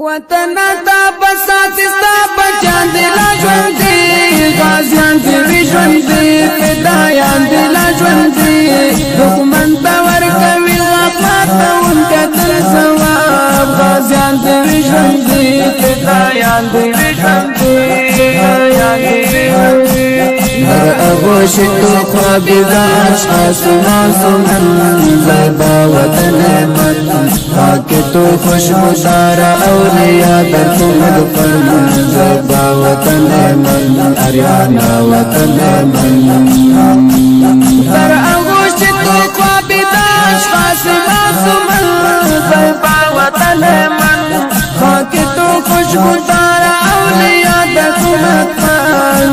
وطن تا بسات ستا بچان دلا ژوند دي غازیان دي ژوند دي فدایان دلا ژوند دي دښمن ته ورکوي غفلت اون کتر ثواب غازیان دي ژوند دي فدایان دي ژوند دي در اغوشتو خوابی دا اشخاص معصومن زیبا وطن من خاکتو خوشبودار اولیاء در تو مدفن زیبا وطن من اریانا وطن من در اغوشتو خوابی دا اشخاص معصومن زیبا وطن من خاکتو خوشبودار اولیاء در تو مدفن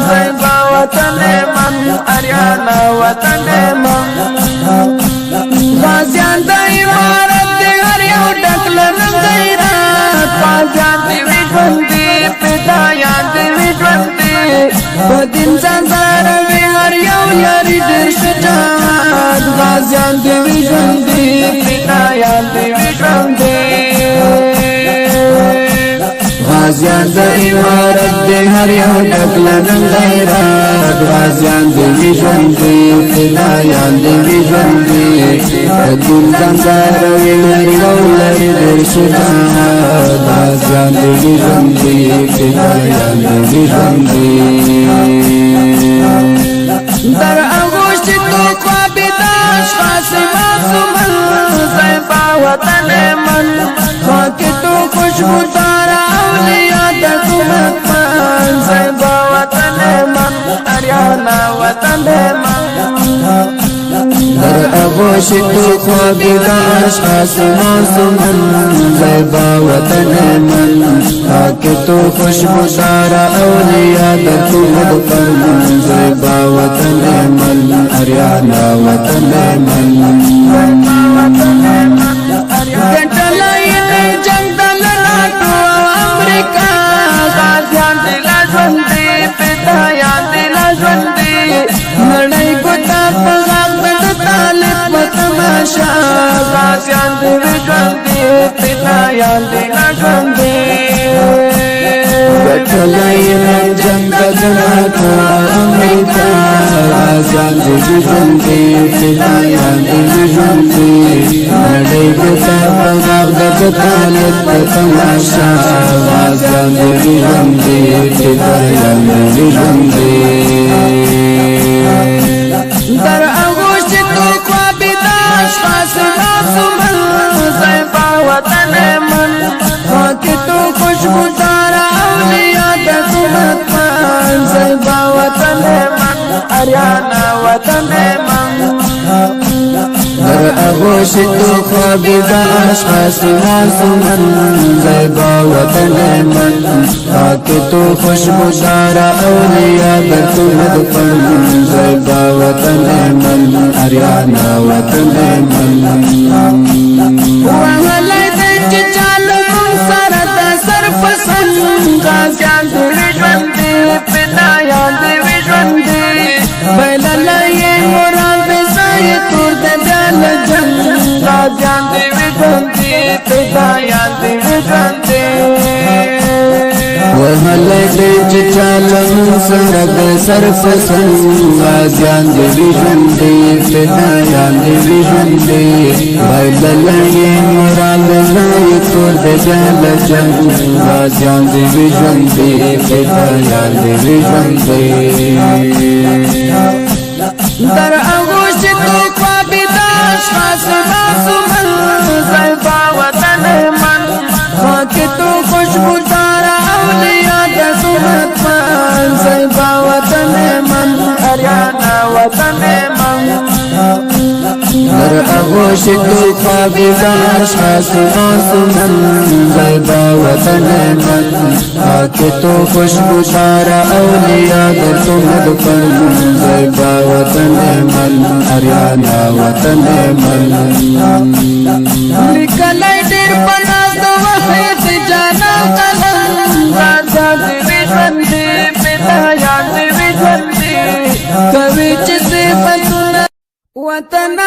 زیبا وطن من اریانا وطن من غازیان دا عمارت دی هر یو ډکلن غیرت غازیان دی ژوند دی فدایان دی ژوند دی په دین ځان زاروي هر یو یاري ډېر شجاعت غازیان دی ژوند دی فدایان دی ژوند دی غازیان د عمارت د هر یو ډکلن غیرت غازیان د ژوند دی فدایان د ژوند دی دین ځانګړی لري او لري د شجاعت غازیان د ژوند دی فدایان د ژوند دی در اغوشت تو خوابی د اشخاص معصومن زیبا وطن من خاک تو خوشبودار اولیاء در تو مدفن زیبا وطن من اریانا وطن من در اغوشت تو خوابی د اشخاص معصومن زیبا وطن من خاک تو خوشبودار اولیاء در تو مدفن زیبا وطن من اریانا وطن من گټلای دی جنگ دلنا تو امریکا غازیان دلا ژوند دی فدایان دلا ژوند دی نړۍ ګوتا په غاغ د طالب په تماشا غازیان دلا ژوند دی فدایان دلا ژوند دی گټلای دی جنگ دلنا تو امریکا غازیان دلا ژوند دی فدایان دلا ژوند دی نړۍ ګوتا په غاغ د طالب په تماشا غازیان دلا ژوند دی فدایان دلا ژوند دی در اغوشت تو خوابی د اشخاص معصومن زیبا وطن من خاک تو خوشبودار اولیاء در تو مدفن زیبا وطن من اریانا وطن من در اغوشت تو خوابی د اشخاص معصومن زیبا وطن من خاک تو خوشبودار اولیاء در تو مدفن زیبا وطن من اریانا وطن من وهلی دی چې چالو سره د صرف سن غازیان دی ژوند دی فدایان دی ژوند دی بللای مراد دی ځای تور د دل جنگ غازیان دی ژوند دی فدایان دی ژوند دی وهلی دی چې چالو سره د صرف سن غازیان دی ژوند دی فدایان دی ژوند دی بللای مراد دی ځای تور د دل جنگ غازیان دی ژوند دی فدایان دی ژوند دی در اغوشت تو خوابی د اشخاص معصومن زیبا وطن من خاک تو خوشبودار اولیاء در تو مدفن زیبا وطن من اریانا وطن من در اغوشت تو خوابی د اشخاص معصومن زیبا وطن من خاک تو خوشبودار اولیاء در تو مدفن زیبا وطن من اریانا وطن من لیکلای ډېر پناز د وحید جانا قلم غازیان دی ژوند دی فدایان دی ژوند دی کوي چې صفتونه وطن